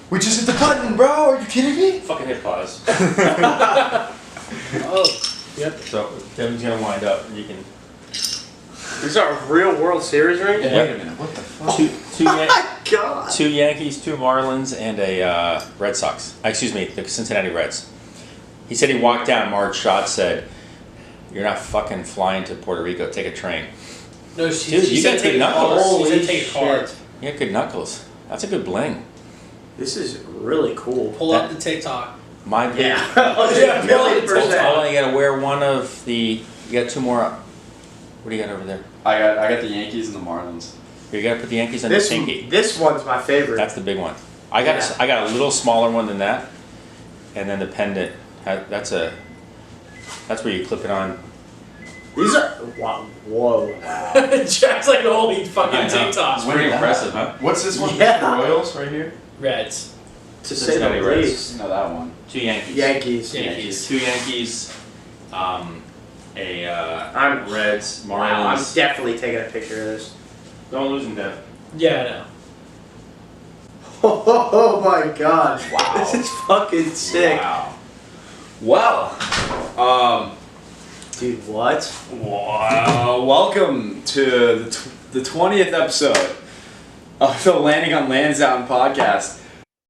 We just hit the button, bro. Are you kidding me? Fucking hit pause. Oh, yep. So Devin's gonna wind up, and you can. These are real World Series rings? Yeah. Wait a minute. What the fuck? God. Two Yankees, two Marlins, and a Red Sox. Excuse me, the Cincinnati Reds. He said he walked down. Marge Schott said, "You're not fucking flying to Puerto Rico. Take a train." No, Dude, you said got take good a car. knuckles. She said take a car. Shit. You got good knuckles. That's a good bling. This is really cool. Pull up the TikTok. My big. Yeah. Yeah, Hold on, you gotta wear one of the. You got two more. What do you got over there? I got the Yankees and the Marlins. You gotta put the Yankees on This the pinky. this one's my favorite. That's the big one. I got a little smaller one than that, and then the pendant. That's where you clip it on. These are wow. Whoa. Jack's like, holy fucking TikTok. Pretty impressive, huh? What's this one? Yeah. The Royals right here. Reds. To say the Cincinnati Reds. least. No, that one. Two Yankees. Yankees. Yankees. Two Yankees. I'm Reds, Wow, I'm Marlins. definitely taking a picture of this. Don't lose them, Dev. Yeah, I know. Oh my god. Wow. This is fucking sick. Wow. Well, Dude, what? wow. Welcome to the 20th episode of the Landing on Lansdowne podcast.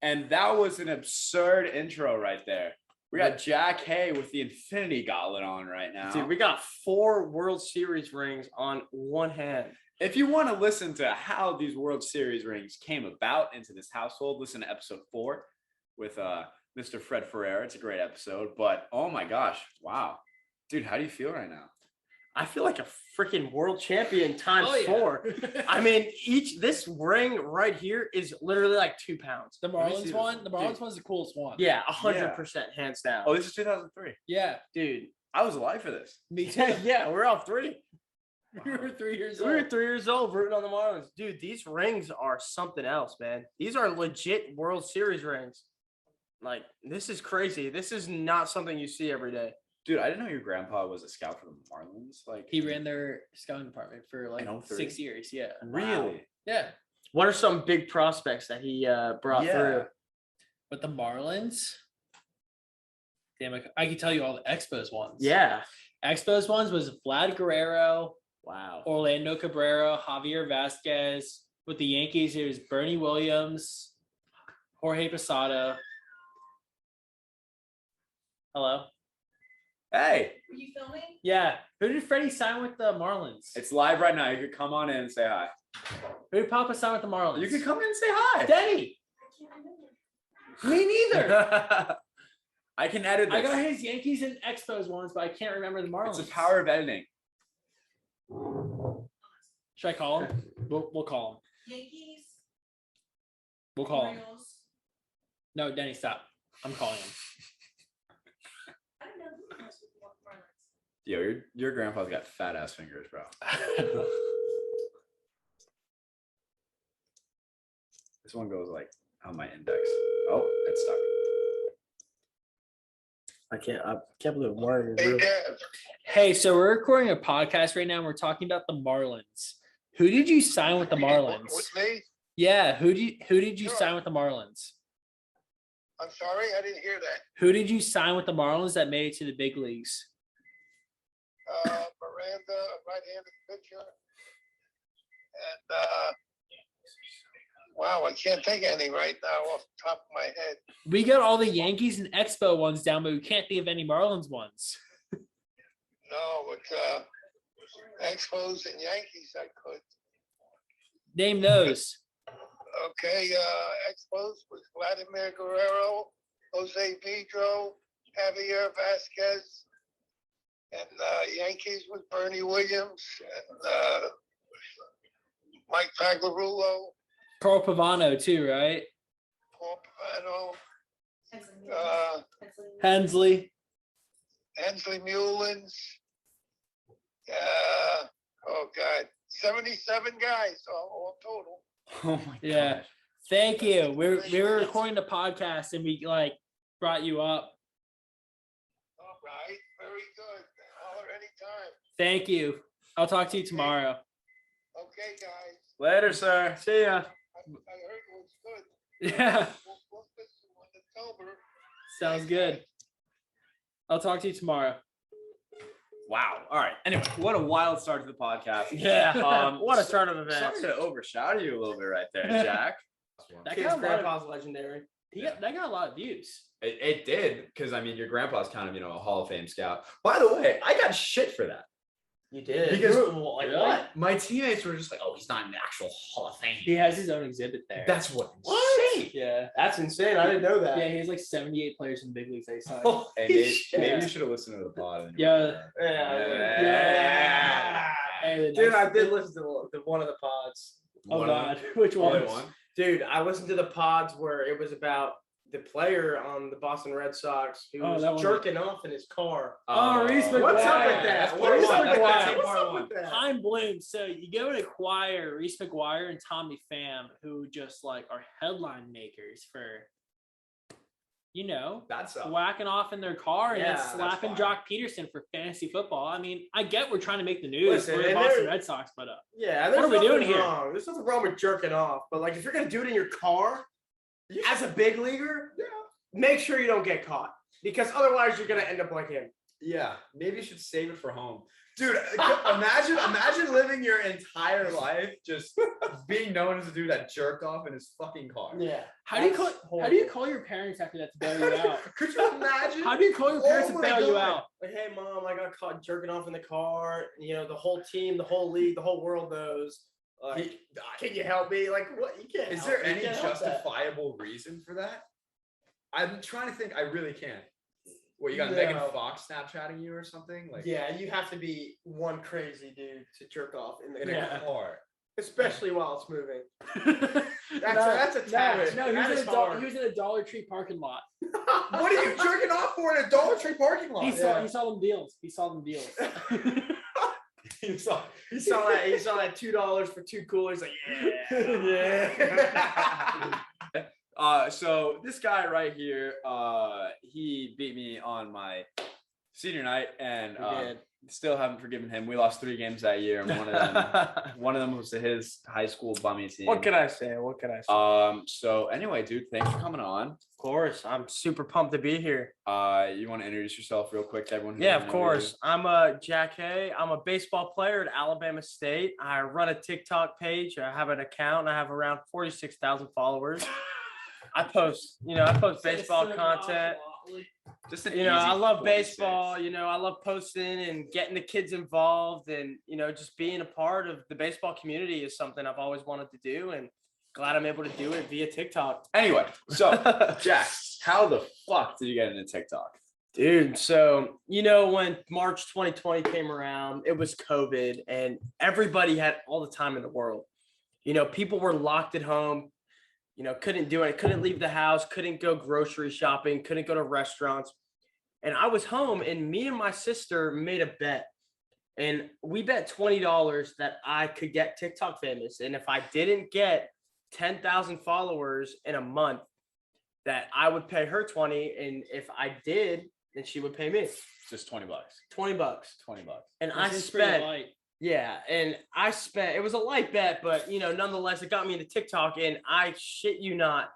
And that was an absurd intro right there. We got Jack Hay with the Infinity Gauntlet on right now. Dude, we got 4 World Series rings on one hand. If you want to listen to how these World Series rings came about into this household, listen to episode 4 with Mr. Fred Ferreira. It's a great episode, but oh my gosh, wow. Dude, how do you feel right now? I feel like a freaking world champion times Oh, yeah. 4. I mean, this ring right here is literally like 2 pounds. The me see Marlins this. one? The Marlins Dude. one's the coolest one. Yeah, 100% hands down. Oh, this is 2003. Yeah. Dude. I was alive for this. Me too. Yeah, we're all 3. We were 3 years We old. were 3 years old rooting on the Marlins. Dude, these rings are something else, man. These are legit World Series rings. Like, this is crazy. This is not something you see every day. Dude, I didn't know your grandpa was a scout for the Marlins. Like, He ran their scouting department for like In 03? 6 years. Yeah. really? Yeah. What are some big prospects that he brought through? But the Marlins, damn, I can tell you all the Expos ones. Yeah. Expos ones was Vlad Guerrero, Wow. Orlando Cabrera, Javier Vasquez. With the Yankees, it was Bernie Williams, Jorge Posada. Hello? Hey, Were you filming? Yeah. Who did Freddie sign with the Marlins? it's live right now. You could come on in and say hi. Who did Papa sign with the Marlins? You could come in and say hi. Denny. I can't remember. Me neither. I can edit this. I got his Yankees and Expos ones, but I can't remember the Marlins. It's the power of editing. Should I call him? We'll call him. Yankees, We'll call him. Royals. No, Denny, stop. I'm calling him. I don't know who knows with the Marlins. Yo, your grandpa's got fat ass fingers, bro. This one goes like on my index. Oh, it's stuck. I can't believe I'm wearing Hey, real. Dev. Hey, so we're recording a podcast right now and we're talking about the Marlins. Who did you sign with the Marlins? With me? Yeah, who did you Sure. sign with the Marlins? I'm sorry, I didn't hear that. Who did you sign with the Marlins that made it to the big leagues? Miranda, a right-handed pitcher. And, wow, I can't think of any right now off the top of my head. We got all the Yankees and Expo ones down, but we can't think of any Marlins ones. No, but Expos and Yankees, I could. Name those. Okay, Expos was Vladimir Guerrero, Jose Vidro, Javier Vasquez, and Yankees was Bernie Williams and Mike Pagliarulo, Carl Pavano too, right? Paul Pavano, Hensley. Hensley. Hensley Mullins. Oh God, 77 guys all total. Oh my Yeah. gosh. Thank you. We were recording the podcast and we brought you up. All right, very good. Holler anytime. Thank you. I'll talk to you tomorrow. Okay, guys. Later, sir. See ya. I heard it was good. Yeah. We'll Sounds good. I'll talk to you tomorrow. Wow. All right. Anyway, what a wild start to the podcast. Yeah. What a turn of events. Sorry to overshadow you a little bit right there, Jack. That Kid's got, a lot of, grandpa's legendary. that got a lot of views. It did, because I mean, your grandpa's kind of, a Hall of Fame scout. By the way, I got shit for that. You did. Because- like Really? what? My teammates were just like, "Oh, he's not in the actual Hall of Fame." He has his own exhibit there. That's what. What? Yeah. That's insane. I didn't know that. Yeah, he has like 78 players in big leagues that he signed. Hey, maybe, Shit. maybe you should have listened to the pod. Yeah. Yeah. Hey, the Dude, next- I did listen to one of the pods. Oh One of God, which Only one? one. Dude, I listened to the pods where it was about the player on the Boston Red Sox who Oh, was that one. jerking off in his car. Oh, Reese McGuire. What's up with that? That's What part is one. up That's with part that? one. What's up with that? Time Bloom. So you go and acquire Reese McGuire and Tommy Pham, who just like are headline makers for, That's whacking off in their car and Yeah, then that's slapping fine. Jock Peterson for fantasy football. I mean, I get we're trying to make the news Listen, for the and Boston they're- Red Sox, but Yeah, What there's are we nothing doing here? wrong. There's nothing wrong with jerking off, but like if you're gonna do it in your car, as a big leaguer, make sure you don't get caught because otherwise you're gonna end up like him. Yeah, maybe you should save it for home. Dude, imagine living your entire life just being known as a dude that jerked off in his fucking car. Yeah. how do you That's how do you horrible. call your parents after that to bail you out? Could you imagine? How do you call your parents Oh to my bail you God. out? Like, hey mom, I got caught jerking off in the car. The whole team, the whole league, the whole world knows. Like, can you help me? Like, what? You can't. Is help there me. You any can't help that. justifiable reason for that? I'm trying to think. I really can't. What, you got Megan No. Fox Snapchatting you or something? Like Yeah, you have to be one crazy dude to jerk off in the in car, a car. especially while it's moving. That's a task. No, That is hard. he was in a Dollar Tree parking lot. What are you jerking off for in a Dollar Tree parking lot? He saw them deals. He saw them deals. You saw. He saw that. He saw that $2 for 2 coolers. Like, yeah. So this guy right here, he beat me on my senior night, and still haven't forgiven him. We lost 3 games that year, and one of them was to his high school bummy team. What can I say? So anyway, dude, thanks for coming on. Of course, I'm super pumped to be here. You want to introduce yourself real quick to everyone? who Yeah, doesn't of know course. I'm Jack Hay. I'm a baseball player at Alabama State. I run a TikTok page. I have an account. I have around 46,000 followers. I post baseball content. Just an I easy love 46. baseball. I love posting and getting the kids involved, and just being a part of the baseball community is something I've always wanted to do, and glad I'm able to do it via TikTok. Anyway, so Jack, how the fuck did you get into TikTok? Dude, so when March 2020 came around, it was COVID, and everybody had all the time in the world. People were locked at home. Couldn't do it, couldn't leave the house, couldn't go grocery shopping, couldn't go to restaurants. And I was home, and me and my sister made a bet. And we bet $20 that I could get TikTok famous. And if I didn't get 10,000 followers in a month, that I would pay her 20. And if I did, then she would pay me Just $20. $20. $20. And This I is pretty spent, light. yeah, and I spent, it was a light bet, but nonetheless, it got me into TikTok. And I shit you not,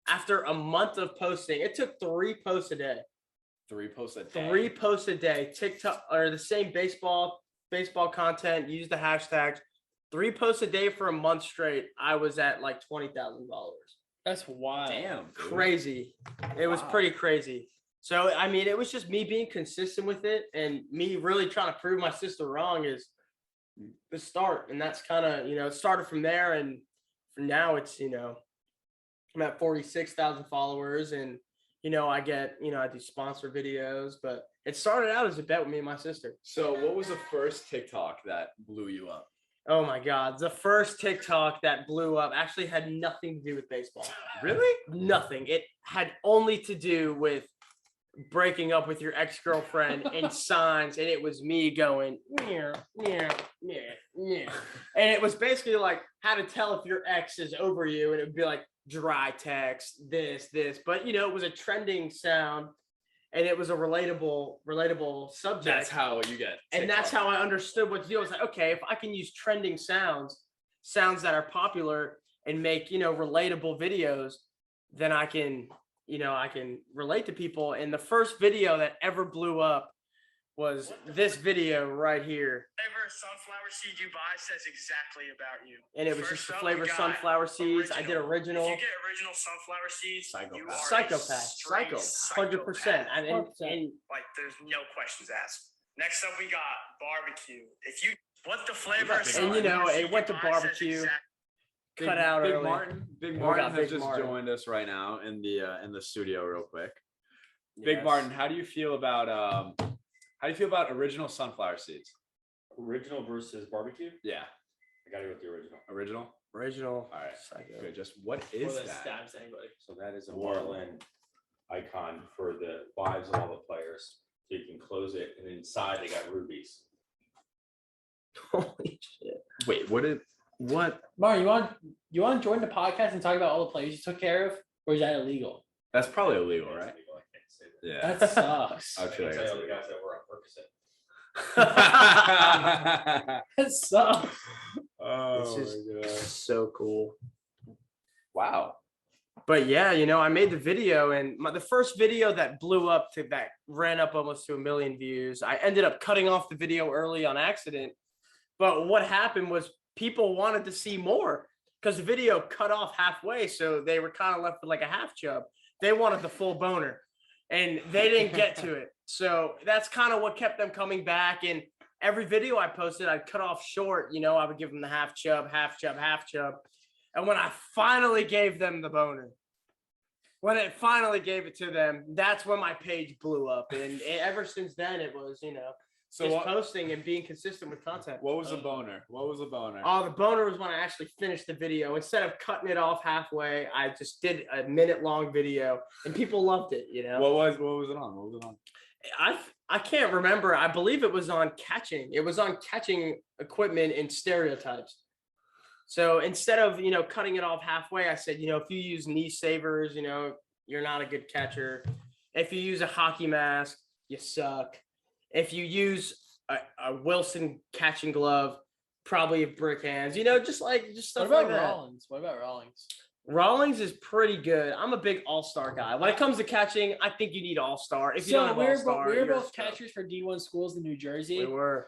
after a month of posting, it took 3 posts a day. 3 posts a day. 3 posts a day, TikTok, or the same baseball content, use the hashtags. 3 posts a day for a month straight. I was at like $20,000. That's wild. Damn. dude. Crazy. It was Wow. pretty crazy. So, I mean, it was just me being consistent with it, and me really trying to prove my sister wrong is the start. And that's kind of, it started from there. And for now it's, I'm at 46,000 followers, and, I do sponsor videos, but it started out as a bet with me and my sister. So what was the first TikTok that blew you up? Oh my God. The first TikTok that blew up actually had nothing to do with baseball. Really? Nothing. It had only to do with breaking up with your ex-girlfriend and signs, and it was me going yeah, yeah, yeah, yeah. And it was basically like how to tell if your ex is over you, and it would be like dry text, this, but it was a trending sound, and it was a relatable subject. That's how you get. And that's TikTok. how I understood what to do. I was like, okay, if I can use trending sounds that are popular, and make relatable videos, then I can I can relate to people. And the first video that ever blew up was this video right here. Flavor sunflower seed you buy says exactly about you. And it was First just the up, flavor we got sunflower seeds. I did original. If you get original sunflower seeds, you are Psychopath. a straight 100%. And like there's no questions asked. Next up, we got barbecue. If you what the flavor of And, you know, sunflower it seed went you to buy says barbecue. Big- cut out Big early. Martin. Big We Martin got has Big just Martin. joined us right now in the studio, real quick. Big Yes. Martin, how do you feel about original sunflower seeds? Original versus barbecue? Yeah, I gotta go with the original. original. Original. All right, Psycho. good. Just what Before is that that? stabs anybody. So that is a Marlin icon for the wives of all the players. So you can close it, and inside they got rubies. Holy shit. Wait, what? Martin, you want to join the podcast and talk about all the players you took care of, or is that illegal? That's probably illegal, right? I can't say that. Yeah. That sucks. I feel like tell that's you all the illegal. guys that were on Percocet. That sucks. Oh This my god! So cool. Wow. But yeah, I made the video, and the first video that blew up that ran up almost to 1 million views. I ended up cutting off the video early on accident. But what happened was people wanted to see more because the video cut off halfway. So they were kind of left with like a half chub. They wanted the full boner and they didn't get to it. So that's kind of what kept them coming back. And every video I posted, I'd cut off short. I would give them the half chub, half chub, half chub. And when I finally gave them the boner, when it finally gave it to them, that's when my page blew up. And ever since then, it was, So just what, posting and being consistent with content. what was the boner? What was the boner? Oh, the boner was when I actually finished the video. Instead of cutting it off halfway, I just did a minute-long video, and people loved it. What was it on? What was it on? I can't remember. I believe it was on catching. It was on catching equipment and stereotypes. So instead of cutting it off halfway, I said, if you use knee savers, you're not a good catcher. If you use a hockey mask, you suck. If you use a Wilson catching glove, probably have brick hands. Just stuff What about like that. Rollins? What about Rawlings? Rawlings is pretty good. I'm a big all-star guy. When it comes to catching, I think you need all-star. If you don't have all-star, we were you're both stuck. catchers for D1 schools in New Jersey. We were.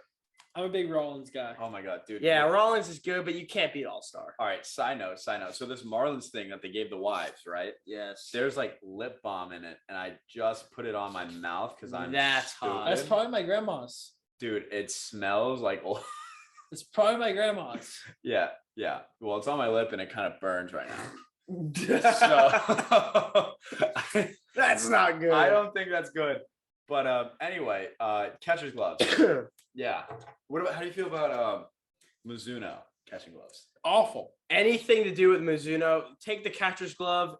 I'm a big Rollins guy. Oh my god, dude. Yeah, Rawlings is good, but you can't beat all-star. All right, side note. So this Marlins thing that they gave the wives, right? Yes. There's like lip balm in it, and I just put it on my mouth because I'm That's hot. That's stupid. probably my grandma's. Dude, it smells like old. It's probably my grandma's. Yeah. Well, it's on my lip and it kind of burns right now. So That's not good. I don't think that's good. But anyway, catcher's gloves. Yeah. How do you feel about Mizuno catching gloves? Awful. Anything to do with Mizuno, take the catcher's glove.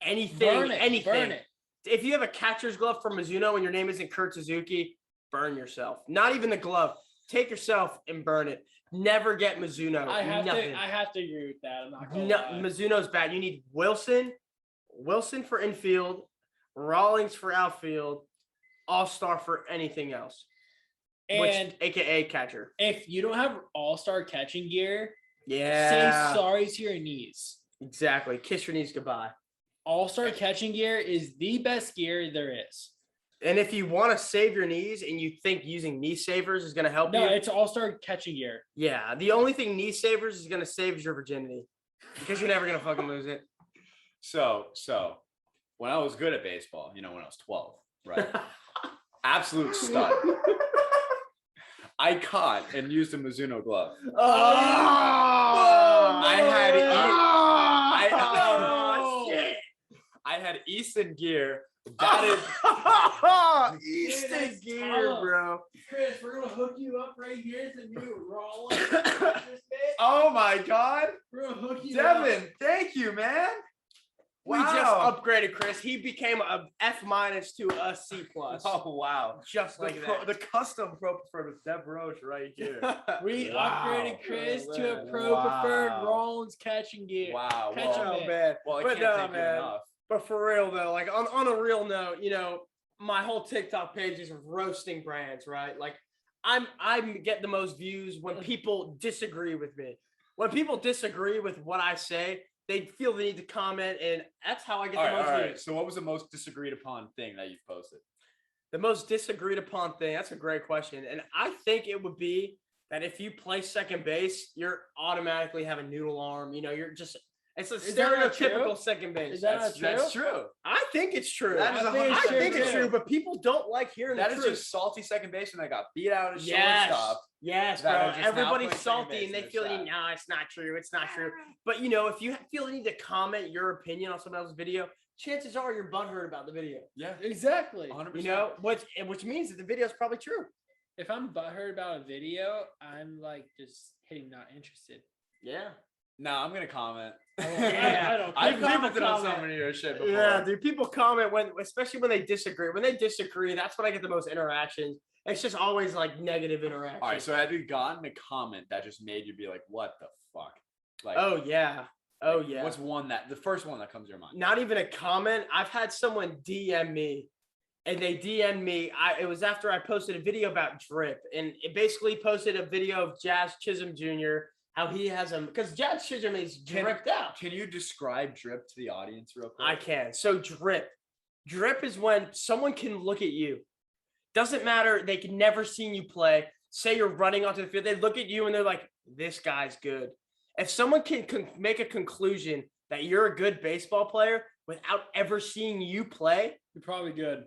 Anything, Burn it. anything. Burn it. If you have a catcher's glove from Mizuno and your name isn't Kurt Suzuki, burn yourself. Not even the glove. Take yourself and burn it. Never get Mizuno. I have Nothing. to agree with that. I'm not gonna No, lie. Mizuno's bad. You need Wilson for infield, Rawlings for outfield, All-Star for anything else. And AKA catcher. if you don't have all-star catching gear, Yeah. say sorry to your knees. Exactly. Kiss your knees goodbye. All-star catching gear is the best gear there is. And if you want to save your knees and you think using knee savers is going to help No, you, it's all-star catching gear. yeah, the only thing knee savers is going to save is your virginity because you're never going to fucking lose it. So when I was good at baseball, when I was 12, right? Absolute stud. I caught and used a Mizuno glove. I had Easton gear. That is Easton That's gear, tough. bro. Chris, we're gonna hook you up right here to new Rollins. Oh my god. We're gonna hook you up. Devin, thank you, man. We just upgraded Chris. He became a F- to a C+. Oh wow. Just like that. The custom pro preferred with Deb Roche right here. We Wow. upgraded Chris to a pro Wow. preferred Rollins catching gear. Wow. Catch Well, him. Oh, man. well, I But can't no, thank you man. enough. But for real though, like on a real note, my whole TikTok page is roasting brands, right? Like I get the most views when people disagree with me. When people disagree with what I say, they feel the need to comment, and that's how I get All the right, most all right. views. So what was the most disagreed upon thing that you've posted? The most disagreed upon thing, that's a great question. And I think it would be that if you play second base, you're automatically have a noodle arm. You know, you're just it's a Is that not stereotypical true? second base. Is that not That's true? true. I think it's true. That is I think, 100% it's true. true, but people don't like hearing That the is truth. just salty second baseman that got beat out at Yes, shortstop. yes, that bro. are just now Everybody's playing second salty base and they and feel they're you. sad. No, it's not true. It's not true. But you know, if you feel the need to comment your opinion on someone else's video, chances are you're butthurt about the video. Yeah, Exactly. 100%. You know, which means that the video is probably true. If I'm butthurt about a video, I'm like just hitting not interested. Yeah. No, I'm gonna comment. I don't I've care. commented on comment. so many of your shit before. Yeah, dude. People comment especially when they disagree. When they disagree, that's when I get the most interactions. It's just always like negative interactions. All right, so have you gotten a comment that just made you be like, "What the fuck"? Like, oh yeah. Oh like, yeah. What's the first one that comes to your mind? Not even a comment. I've had someone DM me, and they DM'd me. It was after I posted a video about drip, and it basically posted a video of Jazz Chisholm Jr. How he has him because Jazz Chisholm is dripped out. Can you describe drip to the audience real quick? I can. So drip is when someone can look at you. Doesn't matter. They can never seen you play. Say you're running onto the field. They look at you and they're like, "This guy's good." If someone can make a conclusion that you're a good baseball player without ever seeing you play, You're probably good.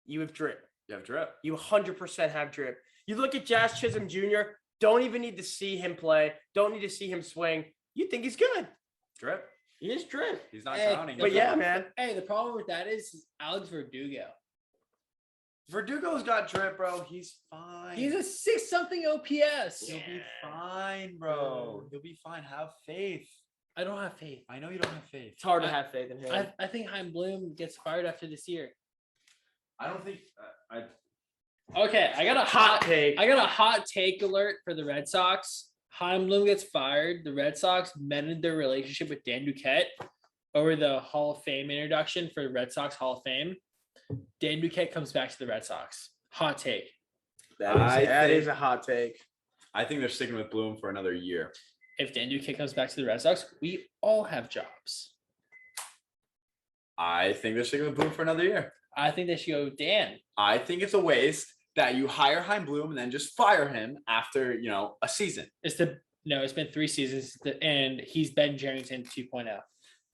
you have drip. You have drip. You 100% have drip. You look at Jazz Chisholm Jr., don't even need to see him play. Don't need to see him swing. You think he's good. Drip. He is drip. He's not Hey, drowning. But yeah, man. Hey, the problem with that is Alex Verdugo. Verdugo's got drip, bro. He's fine. He's a 6-something OPS. He'll be fine, bro. He'll be fine. Have faith. I don't have faith. I know you don't have faith. It's hard to have faith in him. I think Heim Bloom gets fired after this year. I don't think. Okay, I got a Hot take. I got a hot take alert for the Red Sox. Heim Bloom gets fired. The Red Sox mended their relationship with Dan Duquette over the Hall of Fame introduction for the Red Sox Hall of Fame. Dan Duquette comes back to the Red Sox. Hot take. That is a hot take. I think they're sticking with Bloom for another year. If Dan Duquette comes back to the Red Sox, we all have jobs. I think they're sticking with Bloom for another year. I think they should go with Dan. I think it's a waste that you hire Heim Bloom and then just fire him after a season. It's been 3 seasons and he's Ben Jerrington 2.0.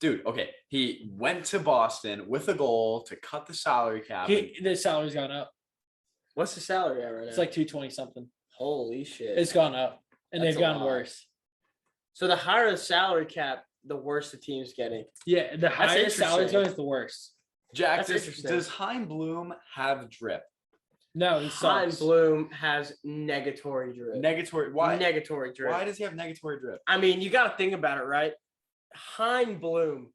Dude, okay. He went to Boston with a goal to cut the salary cap. The salary's gone up. What's the salary at right now? It's like 220 something. holy shit. It's gone up, and That's they've a gotten lot. worse. So the higher the salary cap, the worse the team's getting. Yeah, the higher salary interesting. going is the worse. Jack, That's does, interesting. does Heim Bloom have drip? No, he Hein sucks. Bloom has negatory drip. Negatory. Why? Negatory drip. Why does he have negatory drip? I mean, you got to think about it, right? Hein Bloom,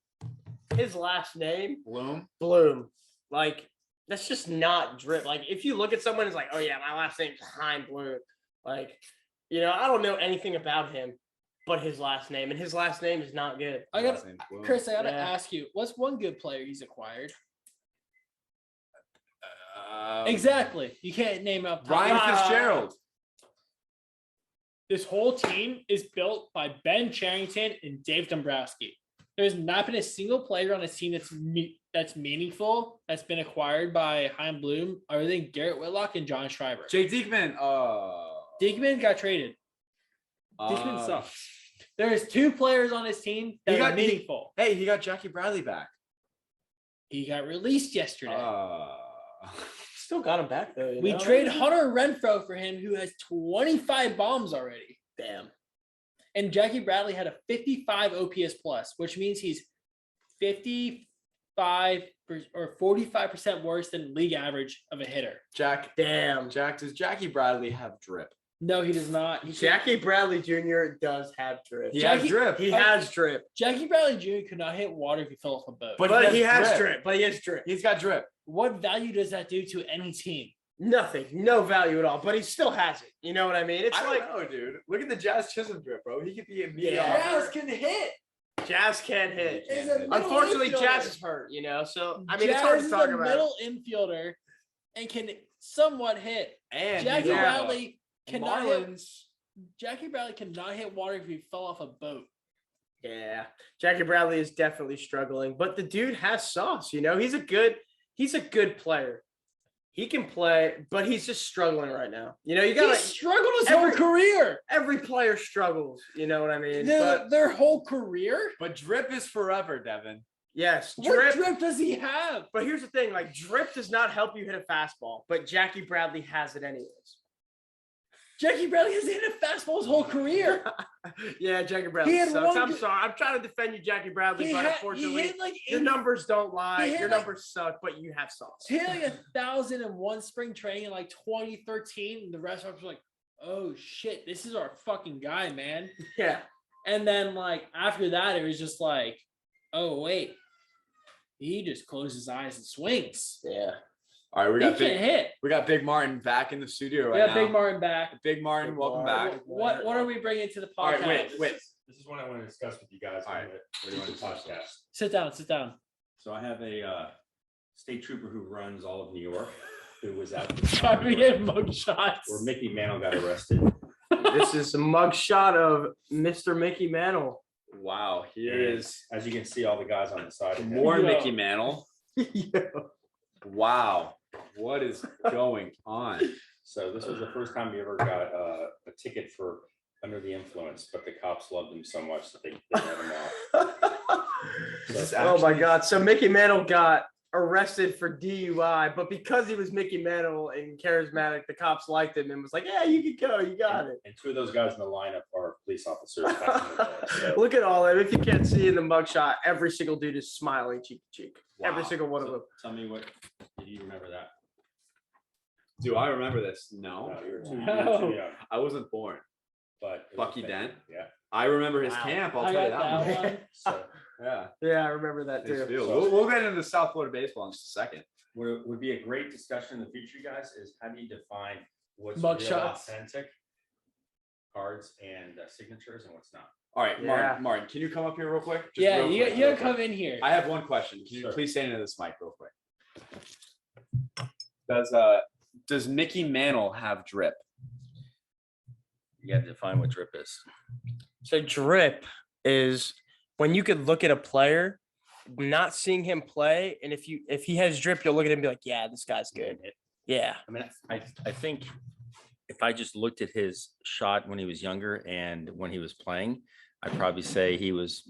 his last name, Bloom. Bloom. Like, that's just not drip. Like, if you look at someone, it's like, oh, yeah, my last name's Hein Bloom. Like, I don't know anything about him but his last name, and his last name is not good. I got Last name's Bloom. Chris. I gotta Yeah. ask you, what's one good player he's acquired? Um, Exactly. You can't name up Ryan Fitzgerald. This whole team is built by Ben Charrington and Dave Dombrowski. There's not been a single player on this team that's meaningful that's been acquired by Heim Bloom other than Garrett Whitlock and John Schreiber. Jay Diekman. Diekman got traded. Diekman sucks. There's 2 players on his team that are meaningful. Hey, he got Jackie Bradley back. He got released yesterday. Still got him back, though. We trade Hunter Renfroe for him, who has 25 bombs already. Damn. And Jackie Bradley had a 55 OPS plus, which means he's 55 or 45% worse than league average of a hitter. Jack, does Jackie Bradley have drip? No, he does not. Jackie Bradley Jr. does have drip. He has drip. He has drip. Jackie Bradley Jr. could not hit water if he fell off a boat. But he has drip. But he has drip. He's got drip. What value does that do to any team? Nothing. No value at all. But he still has it. You know what I mean? It's I like don't know, dude. Look at the Jazz Chisholm drip, bro. He could be a mediocre. Jazz can hit. Jazz can't hit. He can't hit. Unfortunately, Jazz is hurt, So, I mean, it's hard to talk Jazz is a about. middle infielder and can somewhat hit. And Jackie Bradley cannot hit. Marlins. Jackie Bradley cannot hit water if he fell off a boat. Yeah, Jackie Bradley is definitely struggling, but the dude has sauce. He's a good player. He can play, but he's just struggling right now. You He got struggled his whole career. every player struggles. You know what I mean? But Their whole career. But drip is forever, Devin. yes, What drip does he have? But here's the thing: like drip does not help you hit a fastball, but Jackie Bradley has it anyways. Jackie Bradley has hit a fastball his whole career. Yeah, Jackie Bradley had sucks. one I'm good- sorry. I'm trying to defend you, Jackie Bradley, He but had unfortunately, like your numbers don't lie. he had Your like- numbers suck, but you have sauce. He had like 1,001 spring training in like 2013. And the rest of us were like, oh shit, this is our fucking guy, man. Yeah. And then like after that, it was just like, oh wait, he just closes his eyes and swings. Yeah. All right, He can't hit. we got Big Martin back in the studio We right got now. Big Martin back. Big Martin, Big welcome Martin. back. What are we bringing to the podcast? All right, wait. This is one I want to discuss with you guys. All right. What do you want to podcast? Sit down. So I have a state trooper who runs all of New York, who was out Trying to get mug shots. where Mickey Mantle got arrested. This is a mug shot of Mr. Mickey Mantle. Wow, here And is as you can see, all the guys on the side. of him. more Yo. Mickey Mantle. Yeah. Wow, what is going on? So this was the first time he ever got a ticket for under the influence, but the cops loved him so much that they let him off. This is Oh my actually- God. So Mickey Mantle got arrested for DUI, but because he was Mickey Mantle and charismatic, the cops liked him and was like, yeah, you can go. You got it. And two of those guys in the lineup are police officers. Back in the day, so. Look at all that. If you can't see in the mugshot, every single dude is smiling cheek to cheek. Every Wow. single one of So them. Tell me what, do you remember that? Do I remember this? No, No, you were too No. young, I wasn't born. but. it was Bucky a- Dent? Yeah, I remember his Wow. camp. I'll I tell you got that. that much. one. so Yeah, Yeah, I remember that his too. field. So- We'll get into South Florida baseball in just a second. what would be a great discussion in the future, guys, is how do you define what's Mug real shots. authentic cards and signatures and what's not? All right, Yeah. Martin, can you come up here real quick? Just Yeah, real you quick, gotta real quick. come in here. I have one question. Can you Sure. please stand into this mic real quick? Does Mickey Mantle have drip? You got to define what drip is. So drip is when you could look at a player, not seeing him play, and if he has drip, you'll look at him and be like, yeah, this guy's good. Yeah. I mean, I think if I just looked at his shot when he was younger and when he was playing, I'd probably say he was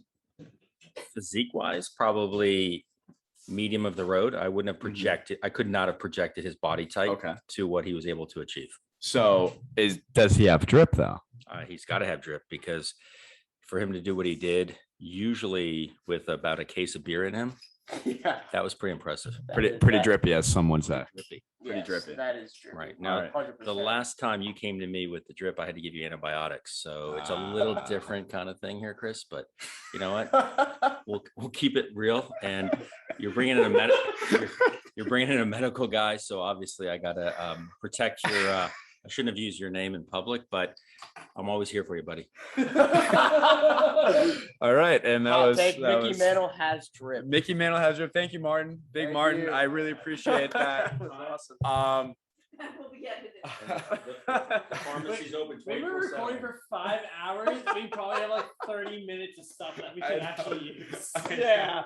physique wise, probably medium of the road. I wouldn't have projected, I could not have projected his body type Okay. to what he was able to achieve. So does he have drip though? He's got to have drip because for him to do what he did, usually with about a case of beer in him, Yeah. that was pretty impressive. Pretty drippy, as someone said. Drippy. Pretty drippy. That is true. Right. Now, 100%. the last time you came to me with the drip, I had to give you antibiotics. So it's a little different kind of thing here, Chris. But you know what? We'll keep it real. And you're bringing in you're bringing in a medical guy, so obviously I gotta protect your. I shouldn't have used your name in public, but I'm always here for you, buddy. All right, and Mickey Mantle has drip. Mickey Mantle has drip. Thank you, Martin. Big Thank Martin. you. I really appreciate that. That was awesome. We'll be getting it. The pharmacy's open We were recording for 5 hours. We probably have like 30 minutes of stuff that we I can know. actually use. Yeah.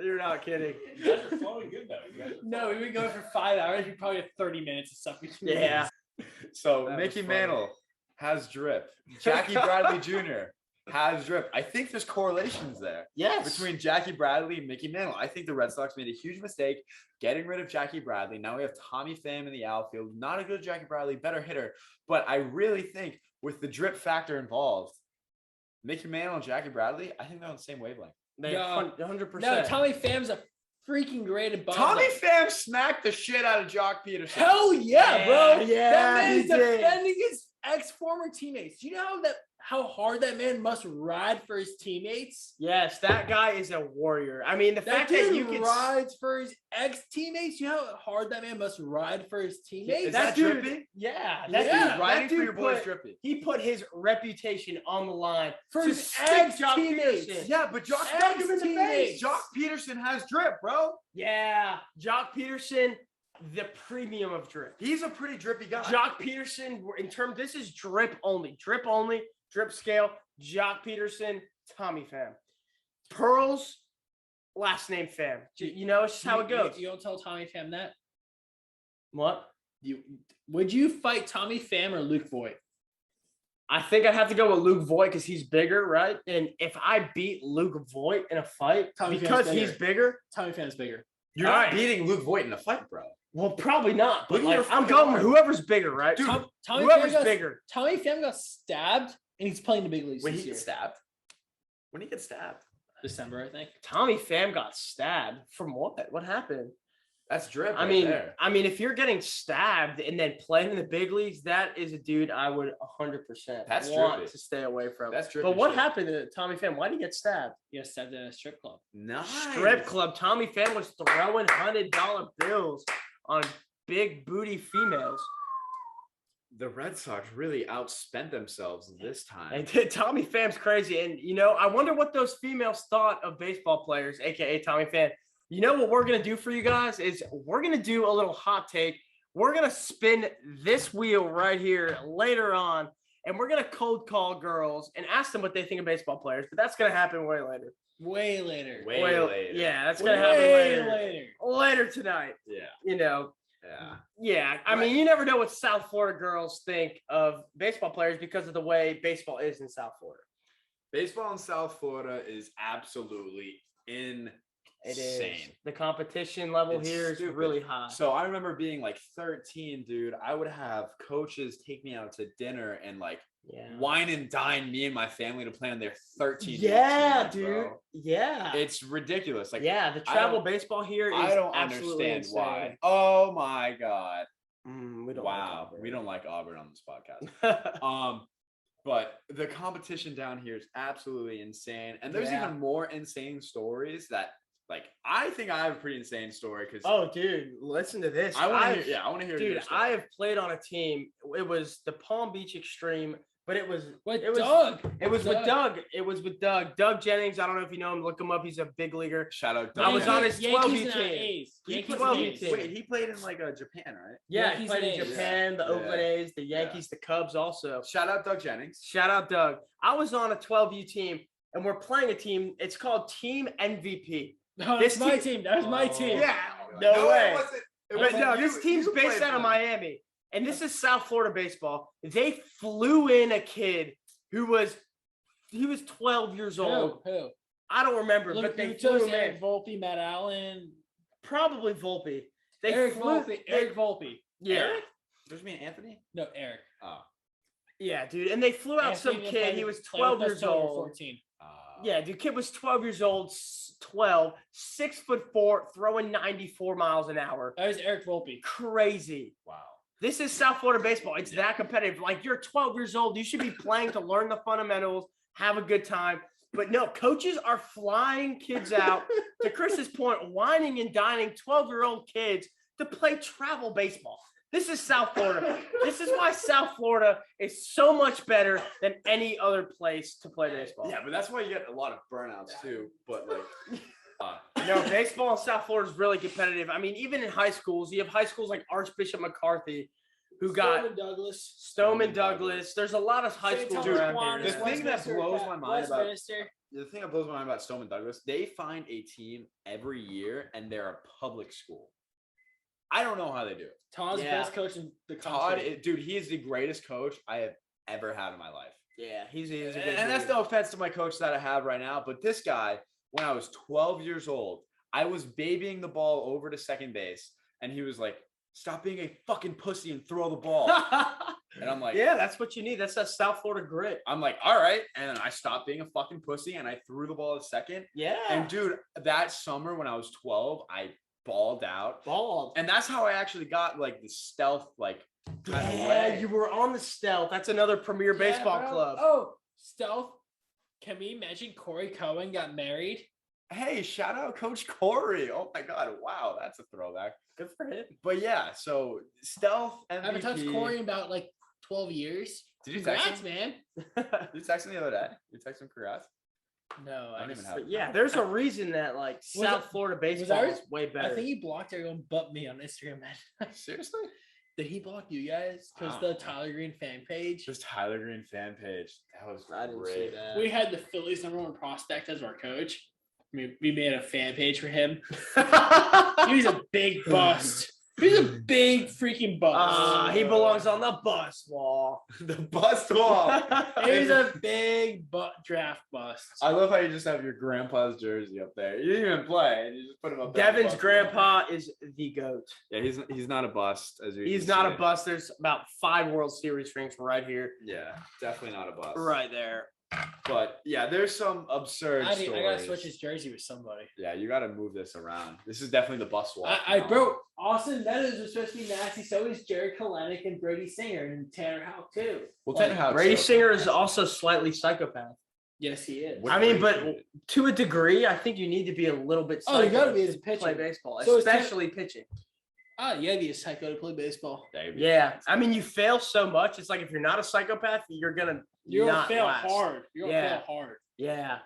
You're not kidding. You guys are flowing good though. You guys are No, we've been going for 5 hours. We probably have 30 minutes of stuff we can Yeah. So That Mickey was funny. Mantle has drip. Jackie Bradley Jr. has drip. I think there's correlations there Yes. between Jackie Bradley and Mickey Mantle. I think the Red Sox made a huge mistake getting rid of Jackie Bradley. Now we have Tommy Pham in the outfield. Not a good Jackie Bradley, better hitter. But I really think with the drip factor involved, Mickey Mantle and Jackie Bradley, I think they're on the same wavelength. They No. 100%. No, Tommy Pham's a freaking great above. Tommy them. Pham smacked the shit out of Jock Peterson. Hell yeah, bro. Yeah, that man he is did. defending his ex-former teammates. Do you know how hard that man must ride for his teammates? Yes, that guy is a warrior. I mean, the That fact that dude you can rides for his ex-teammates. You know how hard that man must ride for his teammates? Is that dude- drippy? Yeah, Yeah, dude, Riding that for dude your boys put- drippy. He put his reputation on the line For to his stick Jock ex-teammates. Peterson. Yeah, but Jock Ex- stuck him in the face. teammates. Jock Peterson has drip, bro. Yeah, Jock Peterson, the premium of drip. He's a pretty drippy guy. Jock Peterson, this is drip only, drip scale. Jock Peterson, Tommy Pham. Pearls, last name Pham. You know, it's just how it goes. You don't tell Tommy Pham that. What? Would you fight Tommy Pham or Luke Voigt? I think I'd have to go with Luke Voigt because he's bigger, right? And if I beat Luke Voigt in a fight Tommy Pham's because bigger. he's bigger, Tommy Pham's bigger. You're All not right. beating Luke Voigt in a fight, bro. well, probably not. But Look at like, your I'm fucking going with arm. whoever's bigger, right? Dude, Tommy whoever's Pham got, bigger. Tommy Pham got stabbed, and he's playing the big leagues When this he year. gets stabbed? When he gets stabbed? December, I think. Tommy Pham got stabbed from what? What happened? That's drip. I mean, if you're getting stabbed and then playing in the big leagues, that is a dude I would 100% That's want trippy. to stay away from. That's trippy But what shit. happened to Tommy Pham? Why did he get stabbed? He got stabbed in a strip club. nice. Strip club. Tommy Pham was throwing $100 bills on big booty females. The Red Sox really outspent themselves this time. And Tommy Pham's crazy. And, you know, I wonder what those females thought of baseball players, a.k.a. Tommy Pham. You know what we're going to do for you guys is we're going to do a little hot take. We're going to spin this wheel right here later on, and we're going to cold call girls and ask them what they think of baseball players. But that's going to happen way later. Way later. Way later. Yeah, that's Way going to happen later. later. Later tonight, Yeah. you know. Yeah. Yeah, I mean, you never know what South Florida girls think of baseball players because of the way baseball is in South Florida. Baseball in South Florida is absolutely insane. It is. The competition level It's here is stupid. really high. So I remember being like 13, dude. I would have coaches take me out to dinner and like Yeah. wine and dine me and my family to play on their 13. Yeah, teams, dude. bro. Yeah. It's ridiculous. Like, yeah, the I travel don't- baseball here is I don't absolutely understand insane. why. Oh my god! We don't like Wow, Auburn. we don't like Auburn on this podcast. But the competition down here is absolutely insane, and there's Yeah. even more insane stories that, like, I think I have a pretty insane story because Oh, dude, listen to this. I want to I've- hear. Yeah, I want to hear. Dude, your story. I have played on a team. It was the Palm Beach Extreme, but it was With it was Doug. It was with Doug. It was with Doug. Doug Jennings. I don't know if you know him. Look him up. He's a big leaguer. Shout out. I was Doug. on his Yankees 12U and team. A's. He Yankees and 12U A's. team. Wait, he played in like Japan, right? Yeah, Yankees he played in and A's. Japan, the Yeah. Oakland A's, the Yankees, the Cubs also. Shout out Doug Jennings. Shout out Doug. I was on a 12U team, and we're playing a team. It's called Team MVP. No, This that's my team- team. That was my team. Yeah, no way. It wasn't. It But was, no, you- this team's you based played out of for them. Miami, and this is South Florida baseball. They flew in a kid who was 12 years old. Who? I don't remember, Luke but they Butos, flew him Eric in. Volpe, Matt Allen, Probably Volpe. They Eric flew, Volpe. they- Eric Volpe. Yeah, Eric? There's me and Anthony. No, Eric. Oh. yeah, dude. And they flew out some Anthony kid. played- He was played 12 with us years till we were old. 14. Yeah, dude. Kid was 12 years old, 12, 6'4", throwing 94 miles an hour. That was Eric Volpe. Crazy. Wow. This is South Florida baseball. It's that competitive. Like, you're 12 years old. You should be playing to learn the fundamentals, have a good time. But no, coaches are flying kids out, to Chris's point, whining and dining 12-year-old kids to play travel baseball. This is South Florida. This is why South Florida is so much better than any other place to play baseball. Yeah, but that's why you get a lot of burnouts too. But like, No, baseball in South Florida is really competitive. I mean, even in high schools, you have high schools like Archbishop McCarthy, who got Stoneman Douglas. Stoneman Douglas. There's a lot of high St. schools Thomas around Aquinas, here. The thing that Westminster, blows my mind about- Westminster. the thing that blows my mind about Stoneman Douglas, they find a team every year, and they're a public school. I don't know how they do it. Todd's Yeah. best coach in the Todd, country. dude, he is the greatest coach I have ever had in my life. Yeah, he's a good And that's dude. no offense to my coach that I have right now, but this guy, when I was 12 years old, I was babying the ball over to second base, and he was like, "Stop being a fucking pussy and throw the ball." And I'm like, yeah, that's what you need. That's that South Florida grit. I'm like, all right. And then I stopped being a fucking pussy and I threw the ball at second. Yeah. And dude, that summer when I was 12, I balled out. bald. And that's how I actually got like the stealth, like kind of Yeah, way. you were on the Stealth. That's another premier Yeah, baseball bro. club. Oh, Stealth. Can we imagine Corey Cohen got married? Hey, shout out Coach Corey. Oh my God. Wow. That's a throwback. Good for him. But yeah, so stealth MVP. I haven't touched Corey in about like 12 years. Did you text Congrats, him? man. Did you text him the other day? You text him congrats? No, I I don't even just, have But yeah, there's a reason that like South Florida baseball ours? is way better. I think he blocked everyone but me on Instagram, man. Seriously? Did he block you guys? Because Wow. the Tyler Green fan page. Just Tyler Green fan page. That was I didn't see great. that. We had the Phillies #1 prospect as our coach. we made a fan page for him. He was a big bust. He's a big freaking bust. He belongs on the bus wall. The bust wall. He's a big draft bust. I love how you just have your grandpa's jersey up there. You didn't even play, and you just put him up there. Devin's grandpa is the GOAT. Yeah, he's not a bust as you. He's can not see. a bust. There's about 5 World Series rings right here. Yeah, definitely not a bust. Right there. But yeah, there's some absurd I stories. gotta switch his jersey with somebody. Yeah, you gotta move this around. This is definitely the bust wall. Bro, Austin Meadows was supposed to be nasty. So is Jared Kalenic and Brady Singer and Tanner Houck too. Well, Like, Tanner Houck- Brady Singer is also slightly psychopath. Yes, he is. What I mean, Brady but Singer? to a degree, I think you need to be a little bit Oh, you gotta psycho be as a to pitcher. play baseball, So is Tan- especially pitching. You gotta be a psycho to play baseball. David. Yeah, I mean, you fail so much. It's like if you're not a psychopath, you're gonna You're gonna not fail last. hard. You're gonna Yeah. fail hard. Yeah,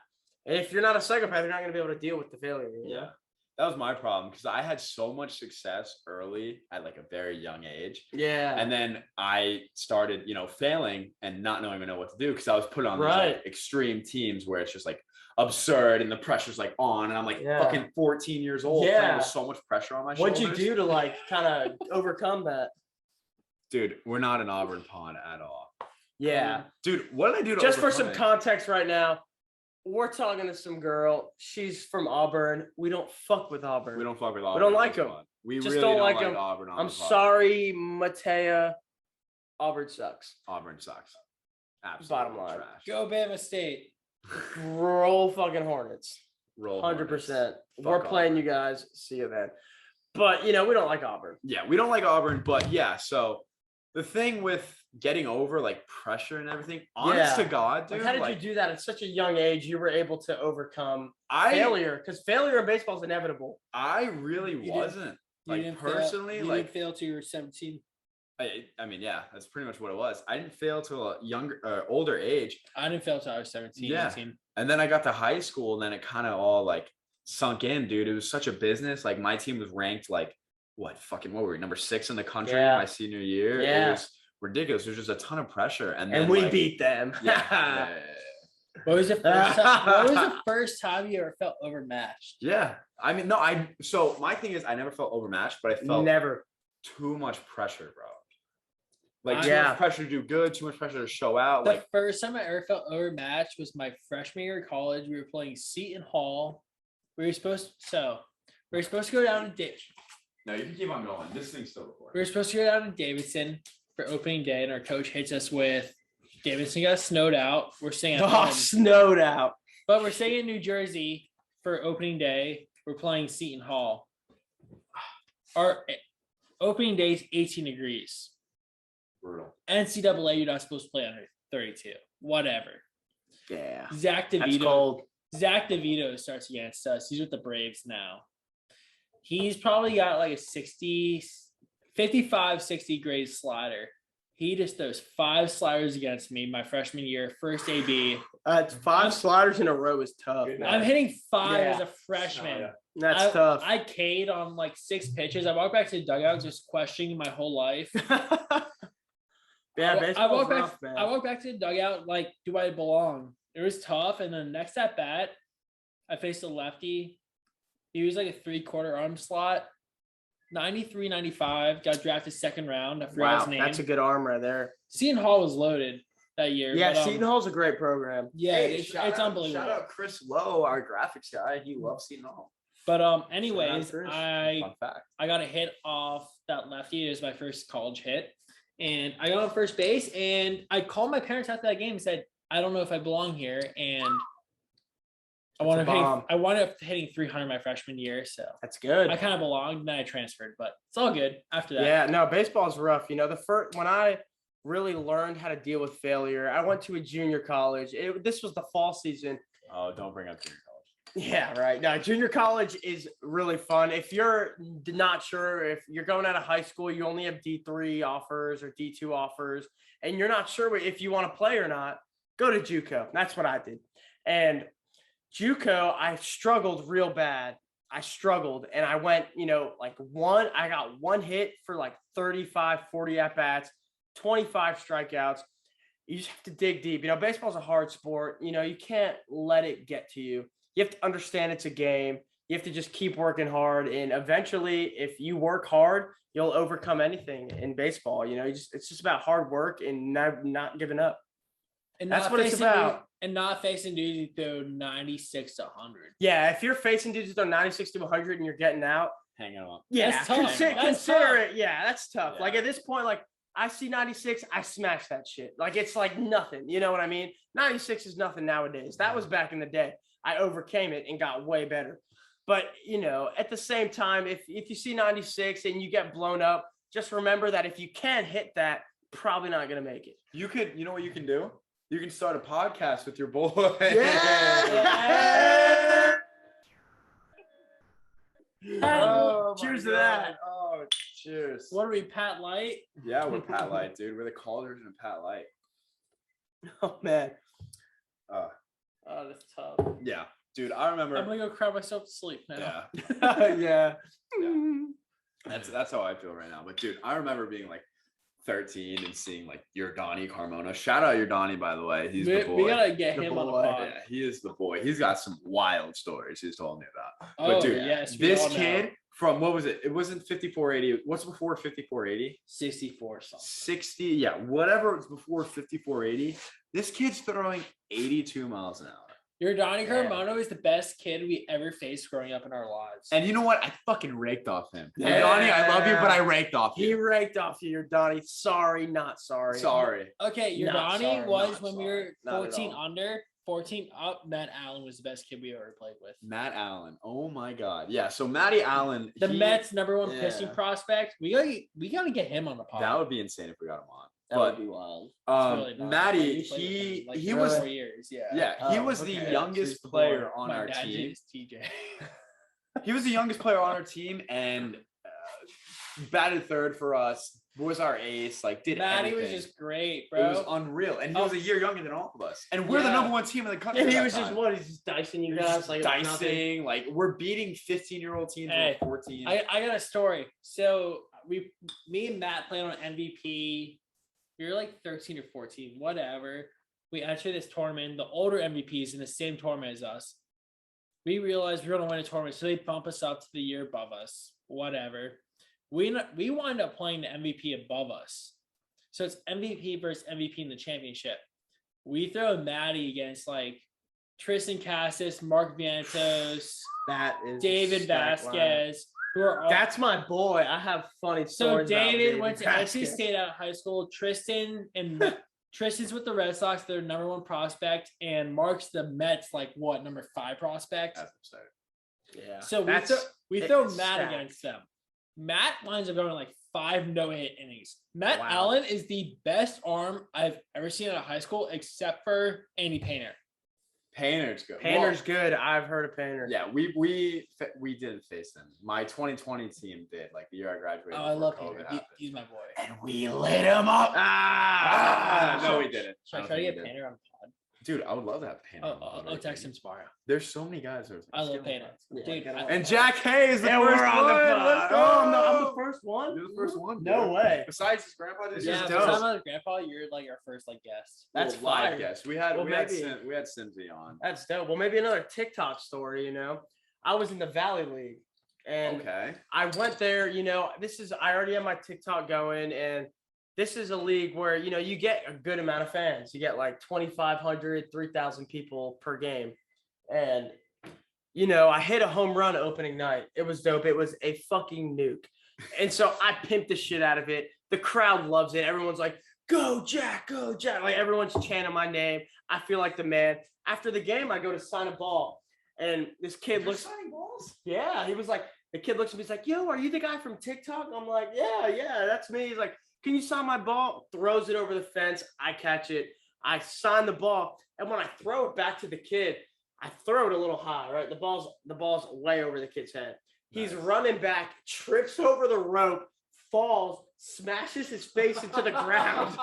and if you're not a psychopath, you're not gonna be able to deal with the failure. you know? Yeah. That was my problem because I had so much success early at like a very young age. Yeah. And then I started, failing and not knowing what to do because I was put on these Right. like, extreme teams where it's just like absurd and the pressure's like on and I'm like Yeah. fucking 14 years old playing Yeah. with so much pressure on my What'd shoulders. you do to like kind of overcome that? Dude, we're not an Auburn pond at all. Yeah. Dude, what did I do to Just for overcome some it? context right now, we're talking to some girl. She's from Auburn. We don't fuck with Auburn. We don't fuck with Auburn. don't on like this 'em. pod. We Just really don't don't like like 'em. Auburn on I'm the pod. sorry, Matea. Auburn sucks. Auburn sucks. Absolutely Bottom line. trash. Go Bama State. Roll fucking Hornets. Roll 100%. Hornets. We're Fuck playing Auburn. you guys. See you then. But, we don't like Auburn. Yeah, we don't like Auburn, but yeah, so the thing with getting over like pressure and everything, honest Yeah. to God, dude, Like, how did like, you do that at such a young age? You were able to overcome I failure because failure in baseball is inevitable. I really didn't- wasn't. You Like didn't personally, fail, you like didn't fail till you were 17. I mean, yeah, that's pretty much what it was. I didn't fail till a older age. I didn't fail till I was 17, Yeah. 18. And then I got to high school and then it kind of all like sunk in, dude. It was such a business. Like my team was ranked like what were we, number 6 in the country Yeah. my senior year? Yeah. It was ridiculous. There's just a ton of pressure. And then And we like, beat them. yeah. What was the first time? What was the first time you ever felt overmatched? Yeah. I mean, no, so my thing is I never felt overmatched, but I felt Never. too much pressure, bro. Like I- too Yeah. much pressure to do good, too much pressure to show out. The Like first time I ever felt overmatched was my freshman year of college. We were playing Seton Hall. We were supposed to go down to no, you can keep on going. This thing's still recording. We were supposed to go down to Davidson for opening day, and our coach hits us with Davidson got snowed out. We're staying at Oh, home, snowed out. but we're staying in New Jersey for opening day. We're playing Seton Hall. Our opening day is 18 degrees. Brutal. NCAA, you're not supposed to play under 32. Whatever. Yeah. Zach That's DeVito. cold. Zach DeVito starts against us. He's with the Braves now. He's probably got like a 55, 60 grade slider. He just throws 5 sliders against me my freshman year, first AB. It's 5 sliders in a row is tough. Good man. I'm hitting 5 Yeah. as a freshman. Oh, yeah. That's tough. I K'd on like 6 pitches. I walked back to the dugout just questioning my whole life. Yeah, I baseball's walked back. rough, man. I walked back to the dugout like, do I belong? It was tough. And then next at bat, I faced a lefty. He was like a 3/4 arm slot. 93, 95. Got drafted 2nd round. I forgot Wow, his name. that's a good arm right there. Seton Hall was loaded that year. Yeah, but, Seton Hall's a great program. Yeah, Hey, it's shout out- unbelievable. Shout out Chris Lowe, our graphics guy. He loves Seton Hall. But Shout out anyways, Chris. I Fun fact. got a hit off that lefty. It was my first college hit. And I got on first base and I called my parents after that game and said, I don't know if I belong here. And I That's a bomb. wound up hitting 300 my freshman year. So That's good. I kind of belonged. Then I transferred, but it's all good after that. Yeah, no, baseball's rough. The first when I really learned how to deal with failure, I went to a junior college. This was the fall season. Oh, don't bring up junior college. Yeah, right. No, junior college is really fun. If you're not sure if you're going out of high school, you only have D3 offers or D2 offers, and you're not sure if you want to play or not, go to JUCO. That's what I did. And JUCO, I struggled real bad. I struggled and I went, I got 1 hit for like 35, 40 at-bats, 25 strikeouts. You just have to dig deep. Baseball's a hard sport. You can't let it get to you. you have to understand it's a game. You have to just keep working hard, and eventually, if you work hard, you'll overcome anything in baseball. It's just about hard work and not giving up. And That's not what it's facing about. And not facing dudes who throw 96 to 100. Yeah, if you're facing dudes that are 96 to 100 and you're getting out, Hanging on. yeah, That's tough. consider That's tough. it. Yeah, that's tough. Yeah. Like at this point, like I see 96, I smash that shit. Like it's like nothing. You know what I mean? 96 is nothing nowadays. That was back in the day. I overcame it and got way better. But at the same time, if you see 96 and you get blown up, just remember that if you can't hit that, probably not gonna make it. You know what you can do? You can start a podcast with your boy. Yeah. Oh, my Cheers to God. that. Oh, cheers. What are we, Pat Light? Yeah, we're Pat Light, dude. We're the Calder's and Pat Light. Oh man. Uh, Oh, that's tough. yeah, dude. I remember. I'm gonna go cry myself to sleep now. Yeah, Yeah. that's how I feel right now. But dude, I remember being like 13 and seeing like your Donnie Carmona. Shout out your Donnie, by the way. He's the boy. We gotta get The him on the boy. pod. Yeah, he is the boy. He's got some wild stories he's told me about. Oh, But dude, yes, we this all know. kid from what was it? It wasn't 5480. What's before 5480? 64 something. 60. Yeah, whatever was before 5480. This kid's throwing 82 miles an hour. Your Donnie Yeah. Carmona is the best kid we ever faced growing up in our lives. And you know what? I fucking raked off him. And Yeah. Donnie, I love you, but I raked off He you. raked off your Donnie. Sorry, not sorry. Sorry. okay, your Not Donnie sorry, was not when we sorry. were Not at 14 all. under, 14 up. Matt Allen was the best kid we ever played with. Matt Allen. Oh my God. Yeah. So Matty Allen. The he- Mets' number one yeah. pitching prospect. We gotta get him on the pod. That would be insane if we got him on. That But would be wild. It's really not. Matty, We played with him, like, he for was 4 years. Yeah. yeah, he Oh, was the okay. youngest He's the player boy. on My our dad's name team. is TJ. He was the youngest player on our team and batted third for us. Was our ace. Like did Matty was everything. just great, It was bro. unreal, and he was a year younger than all of us. And we're the Yeah. number one team in the country. And he at that was just time. what? He's just dicing you He was guys just like nothing. dicing. Like we're beating 15-year-old teams Hey, with 14. I got a story. So me and Matt played on MVP. We were like 13 or 14, whatever. We entered this tournament. The older MVPs in the same tournament as us. We realized we were gonna win a tournament, so they bump us up to the year above us. Whatever. We wind up playing the MVP above us. So it's MVP versus MVP in the championship. We throw Matty against like Tristan Cassis, Mark Vientos, That is David stack lineup. Vasquez, who are all That's my boy. I have funny so stories. about David went to NC Vasquez. State out of high school. Tristan's with the Red Sox, their number one prospect, and Mark's the Mets, like what, number 5 prospect. That's upsetting. Yeah. So That's we throw it's Matt stacked. against them. Matt winds up going like 5 no-hit innings. Matt Wow. Allen is the best arm I've ever seen out of high school, except for Andy Painter. Painter's good. Painter's Well, good. I've heard of Painter. yeah, we didn't face them. My 2020 team did, like the year I graduated. Oh, I before love COVID Painter. happened. He's my boy. And we lit him up. No, we didn't. Should I don't try to think get we did. Painter on the pod? Dude, I would love to have Painter. Oh, on the pod I'll right text now. him tomorrow. There's so many guys. Who are I love Painter. Yeah, Dude, get him on. And Jack Hayes, the And first we're on the one. pod. Let's Oh, no, I'm go. the first one. You're the first one. No dude. way. Besides his grandpa, this yeah, is besides dope. my grandpa, you're like our first like guest. That's Well, live fire. guest. We had Well, we had maybe- Simsy on. That's dope. Well, maybe another TikTok story. I was in the Valley League, and Okay. I went there. I already have my TikTok going, and this is a league where you get a good amount of fans. You get like 2,500, 3,000 people per game, and I hit a home run opening night. It was dope. It was a fucking nuke, and so I pimped the shit out of it. The crowd loves it. Everyone's like, "Go Jack, go Jack!" Like everyone's chanting my name. I feel like the man. After the game, I go to sign a ball, and this kid looks. signing balls. Yeah, he was like, the kid looks at me, he's like, "Yo, are you the guy from TikTok?" I'm like, yeah, that's me. He's like, "Can you sign my ball?" Throws it over the fence. I catch it. I sign the ball. And when I throw it back to the kid, I throw it a little high, right? The ball's way over the kid's head. He's Nice. running back, trips over the rope, falls, smashes his face into the ground.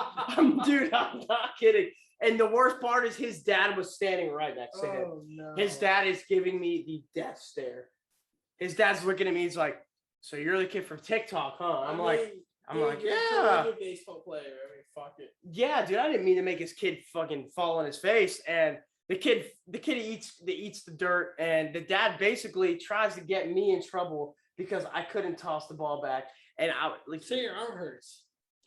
Dude, I'm not kidding. And the worst part is his dad was standing right next to him. Oh, no. His dad is giving me the death stare. His dad's looking at me. He's like, "So you're the kid from TikTok, huh?" I'm like, "Yeah, a baseball player. I mean, fuck it. yeah, dude. I didn't mean to make his kid fucking fall on his face." And The kid eats the dirt, and the dad basically tries to get me in trouble because I couldn't toss the ball back, and I like So your arm hurts.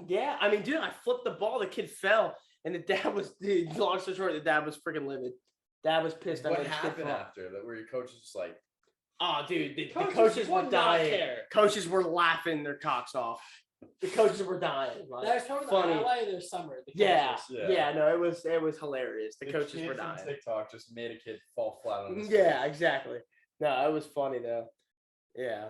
yeah. I mean, dude, I flipped the ball, the kid fell, and the dad was dude, long story short, the dad was freaking livid. Dad was pissed. What made the kid happened fall. after that? Where your coach was just like, Oh, dude, the Coaches coaches were would not dying. care. Coaches were laughing their cocks off. The coaches were dying. Like, That was probably the funny. highlight of their summer. The Yeah, coaches. yeah, no, it was hilarious. The coaches kid were from dying. TikTok just made a kid fall flat on his Yeah, exactly. No, it was funny though. Yeah.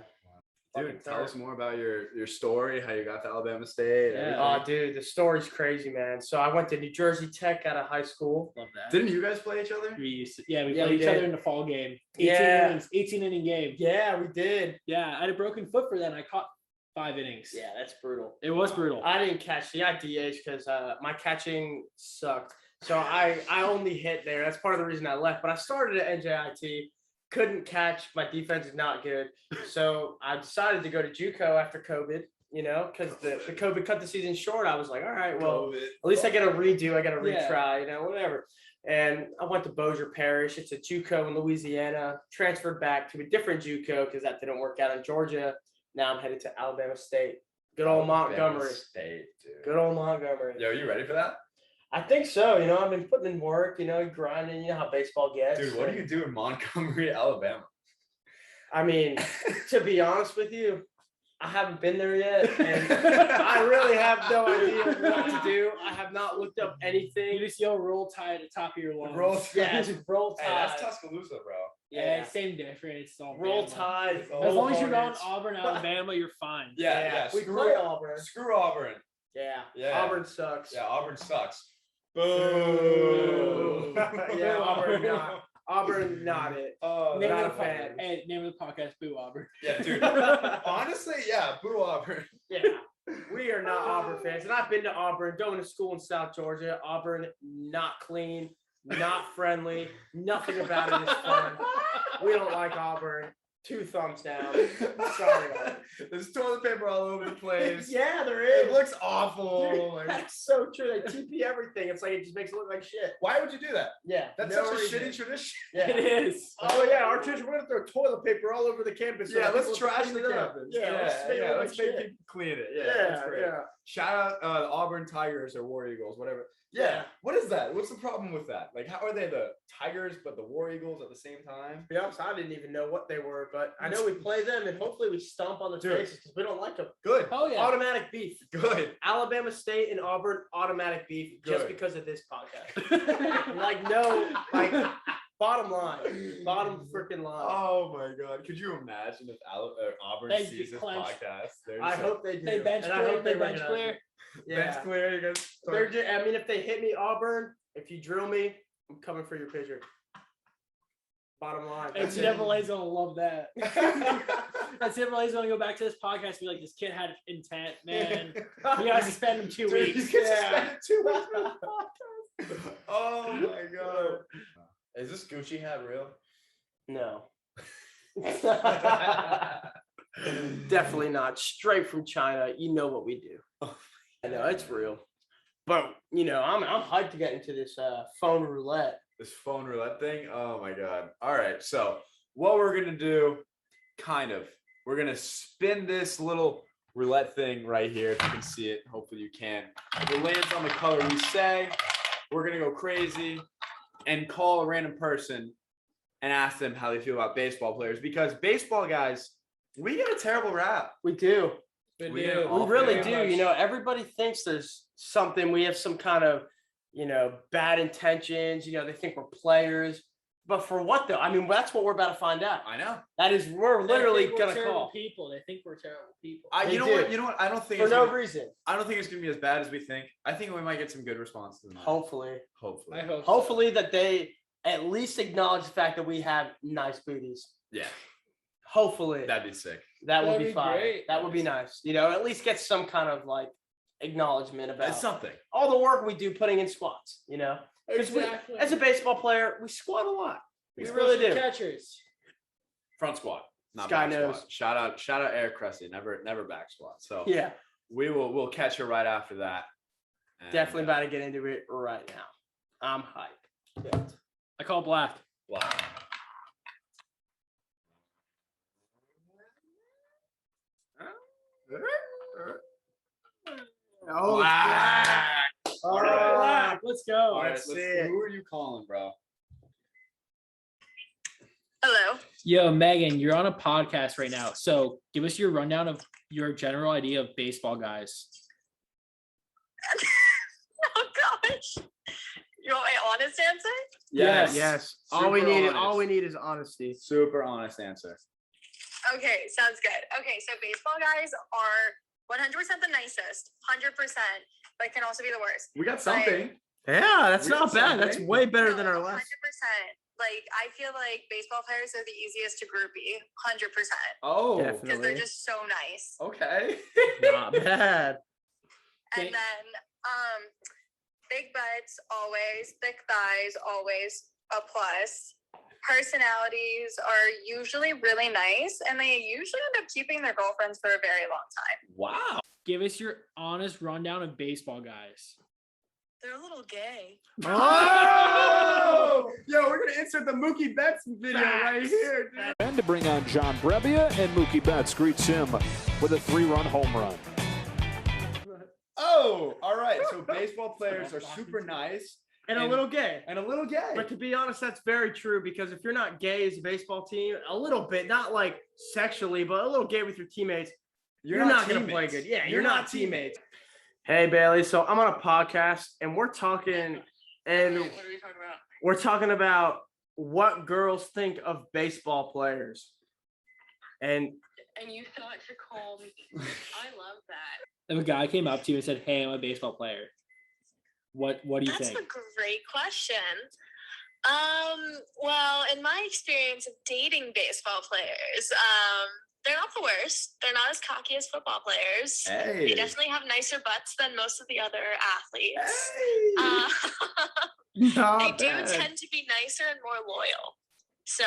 Dude, Fucking tell third. us more about your story, how you got to Alabama State. Yeah. Oh, dude, the story's crazy, man. So I went to New Jersey Tech out of high school. Love that. Didn't you guys play each other? we Yeah, played we each did. other in the fall game. 18 Yeah. innings, 18 inning game. Yeah, we did. Yeah, I had a broken foot for that. And I caught 5 innings. Yeah, that's brutal. It was brutal. I didn't catch the DH because my catching sucked. So I only hit there. That's part of the reason I left. But I started at NJIT, couldn't catch. My defense is not good. So I decided to go to JUCO after COVID, you know, because the COVID cut the season short. I was like, all right, well, at least I get a redo. I got to Yeah. retry, you know, whatever. And I went to Bossier Parish. It's a JUCO in Louisiana. Transferred back to a different JUCO because that didn't work out in Georgia. Now I'm headed to Alabama State. Good old Montgomery. State, dude. Good old Montgomery. Yo, you ready for that? I think so. You know, I've been putting in work, you know, grinding. You know how baseball gets. Dude, what do you do in Montgomery, Alabama? I mean, to be honest with you, I haven't been there yet. And I really have no idea what to do. I have not looked up You anything. just yell roll tide at the top of your lungs. Roll Yeah, it's roll Hey, tide. that's Tuscaloosa, bro. Yeah, Yeah. same difference. It's all Roll Bama. tide. As As roll long as you're not in Hornets. Auburn, Alabama, you're fine. Yeah. We Screw, play Auburn. screw Auburn. Yeah. Yeah. Auburn sucks. Yeah, Auburn sucks. Boo. Boo. Yeah, Auburn not. Auburn not it. Oh, Name not of a the fan. Hey, name of the podcast, Boo Auburn. yeah, dude. Honestly, yeah, boo Auburn. Yeah, we are not Auburn fans, and I've been to Auburn, going to school in South Georgia. Auburn, not clean, not friendly, nothing about it is fun. We don't like Auburn. 2 thumbs down. Sorry. Auburn. There's toilet paper all over the place. Yeah, there It is. looks awful. Dude, Like, that's so true. They TP everything. It's like it just makes it look like shit. why would you do that? Yeah, That's no such a reason. shitty tradition. Yeah. It is. Oh yeah, our tradition. We're gonna throw toilet paper all over the campus. so Yeah, that let's people trash clean the campus. Yeah, let's make it look let's like make shit. people clean it. Yeah, Yeah, that's great. yeah. Shout out the Auburn Tigers or War Eagles, whatever. Yeah. Yeah. What is that? What's the problem with that? Like, how are they the Tigers but the War Eagles at the same time? To be honest, I didn't even know what they were, but I know we play them, and hopefully we stomp on their Dude. faces because we don't like them. Good. Oh yeah. Automatic beef. Good. Alabama State and Auburn, automatic beef just Good. because of this podcast. Like, no, like, bottom line. Bottom freaking line. Oh my God! Could you imagine if Auburn They sees get this clenched. podcast? They're I just like, hope they do. They bench and I clear. hope They bring bench it up. clear. Yeah. bench clear. You guys. They're just, I mean, if they hit me, Auburn, if you drill me, I'm coming for your picture. Bottom line. That's it. NCAA's gonna love that. NCAA's gonna go back to this podcast and be like, "This kid had intent, man. We gotta suspend him 2 Dude, weeks." you get suspended 2 weeks for the podcast. Oh my God! Is this Gucci hat real? No. Definitely not. Straight from China. You know what we do. I know it's real. But you know, I'm hyped to get into this phone roulette. This phone roulette thing. Oh my God. All right. So what we're going to do, we're going to spin this little roulette thing right here. If you can see it, hopefully you can. If it lands on the color we say, we're going to go crazy and call a random person and ask them how they feel about baseball players, because baseball guys, we get a terrible rap. We do. We We get do. it all We really fair. do. You know, everybody thinks there's something. We have some kind of, you know, bad intentions. You know, they think we're players. But for what though? I mean, that's what we're about to find out. I know. That is, we're They literally think we're gonna terrible call people. They think we're terrible people. They You know do. what? You know what? I don't think for it's no gonna, reason. I don't think it's going to be as bad as we think. I think we might get some good response to them. Hopefully, Hopefully. I hope. so. hopefully that they at least acknowledge the fact that we have nice booties. Yeah. Hopefully, That'd be sick. that would That'd be be fine. great. That would be nice. You know, at least get some kind of like acknowledgement about That's something. all the work we do putting in squats. You know, 'Cause we- Exactly. as a baseball player, we squat a lot. We really Especially do. Catchers. Front squat. Not Sky back knows. squat. Shout out Eric Cressy. Never back squat. So Yeah, we'll catch her right after that. And, definitely about to get into it right now. I'm hyped. I call black. Wow. Oh, Black. All Black. Let's go. All right, Let's let's see see. it. Who are you calling, bro? Hello. Yo, Megan, you're on a podcast right now. So give us your rundown of your general idea of baseball guys. Oh gosh. You want my honest answer? Yes. Yes. Super All we honest. need is honesty. Super honest answer. Okay, sounds good. Okay, so baseball guys are 100% the nicest, 100%, but can also be the worst. We got something. Yeah, that's We not got bad. That's something. way better No, than our 100%. last. Like, I feel like baseball players are the easiest to groupie, 100%, Oh, Definitely. because they're just so nice. okay. Not bad. And Okay. then, big butts always, thick thighs always a plus. Personalities are usually really nice, and they usually end up keeping their girlfriends for a very long time. Wow. Give us your honest rundown of baseball guys. They're a little gay. Oh! Yo, we're gonna insert the Mookie Betts video right here, dude. And to bring on John Brebbia, and Mookie Betts greets him with a 3-run home run. Oh, all right. So baseball players are super nice And a little gay. and a little gay. But to be honest, that's very true because if you're not gay as a baseball team, a little bit, not like sexually, but a little gay with your teammates, you're not going to play teammates. good. Yeah, you're not teammates. Hey, Bailey. So I'm on a podcast and we're talking, and What are we talking about? we're talking about what girls think of baseball players. And And you thought to call me. I love that. If a guy came up to you and said, "Hey, I'm a baseball player," what do you That's think? a great question. Well, in my experience of dating baseball players, they're not the worst. They're not as cocky as football players. They Hey. definitely have nicer butts than most of the other athletes. Hey. They not do bad. tend to be nicer and more loyal. So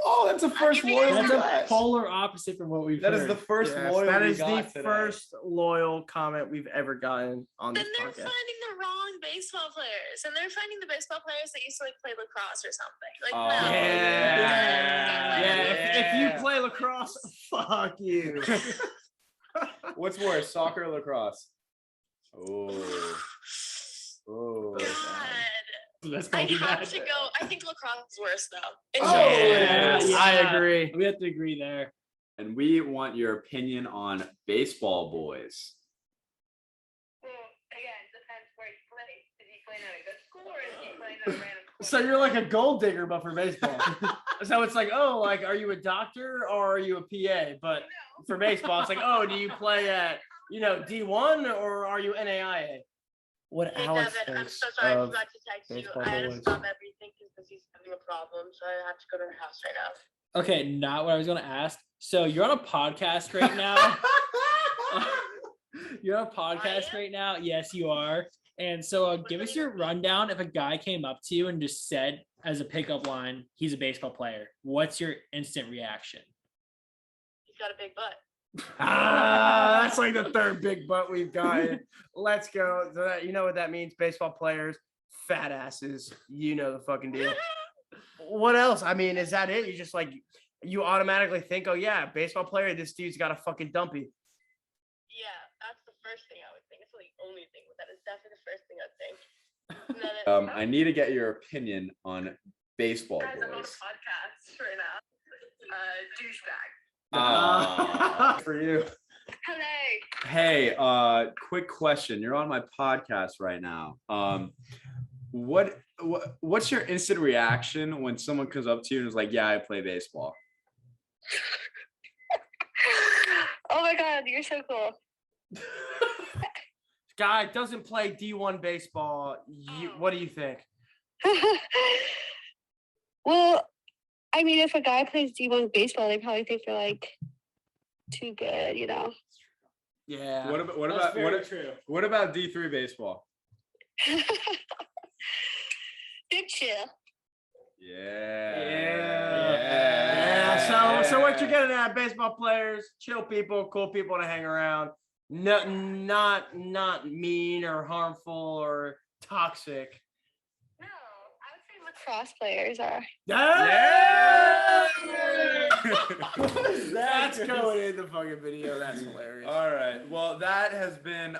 Oh, that's the first give you guys loyal That's a a guy. polar opposite from what we've That heard. is the first Yes, loyal that we is the got today. first loyal comment we've ever gotten on then this they're podcast. finding the wrong baseball players, and they're finding the baseball players that used to like play lacrosse or something. Like Oh, no, Yeah. Yeah. If you play lacrosse, fuck you. What's worse, soccer or lacrosse? Oh. Oh. God. That's I probably have bad. to go. I think lacrosse is worse though. In Oh, general. Yes, Yeah. I agree. We have to agree there. And we want your opinion on baseball boys. Well, again, depends where he plays. Is he playing at a good school or is he playing at a random school? So you're like a gold digger, but for baseball. So it's like, oh, like, are you a doctor or are you a PA? But for baseball, it's like, oh, do you play at, D1 or are you NAIA? What Hey, Alex Devin, I'm thinks so sorry I of forgot to text you. baseball I had to boys. stop everything because he's having a problem, so I have to go to her house right now. Okay, not what I was going to ask. So you're on a podcast right now. You're on a podcast am? right now. Yes, you are. And so give us your rundown. If a guy came up to you and just said as a pickup line, he's a baseball player, what's your instant reaction? He's got a big butt. That's like the third big butt we've gotten. Let's go. So you know what that means? Baseball players, fat asses. You know the fucking deal. What else? I mean, is that it? You just like, you automatically think, oh yeah, baseball player, this dude's got a fucking dumpy. Yeah, that's the first thing I would think. It's not the only thing, but that is definitely the first thing I'd think. And then I need to get your opinion on baseball guys, I'm on a boys. podcast right now. Douchebag. For you. Hello. Hey, quick question. You're on my podcast right now. What's your instant reaction when someone comes up to you and is like, "Yeah, I play baseball"? Oh my god, you're so cool. Guy doesn't play D1 baseball. What do you think? Well, I mean, if a guy plays D1 baseball, they probably think they're like too good, Yeah. What about D3 baseball? Big chill. Yeah. So what you're getting at, baseball players, chill people, cool people to hang around. No, not mean or harmful or toxic. No, I would say look lacrosse players are. That's going in the fucking video. That's hilarious. All right. Well, that has been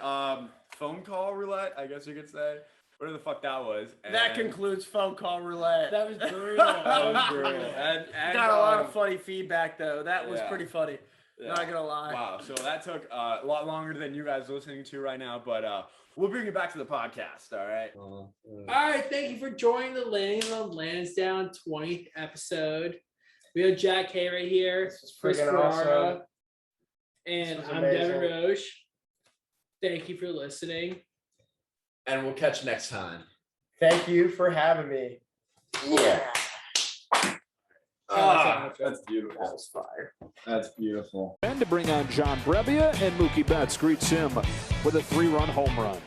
phone call roulette, I guess you could say. Whatever the fuck that was. That And- concludes phone call roulette. That was brutal. That was brutal. And Got a lot of funny feedback though. That was yeah. pretty funny. yeah. Not gonna lie. Wow. So that took a lot longer than you guys listening to right now, but we'll bring you back to the podcast. All right. All right, thank you for joining the Landing on Lansdowne 20th episode. We have Jack Hay right here, is Chris freaking Ferrara, awesome. and This was I'm Devin amazing. Roche. Thank you for listening. And we'll catch you next time. Thank you for having me. That's beautiful. That was fire. That's beautiful. And to bring on John Brebbia, and Mookie Betts greets him with a 3-run home run.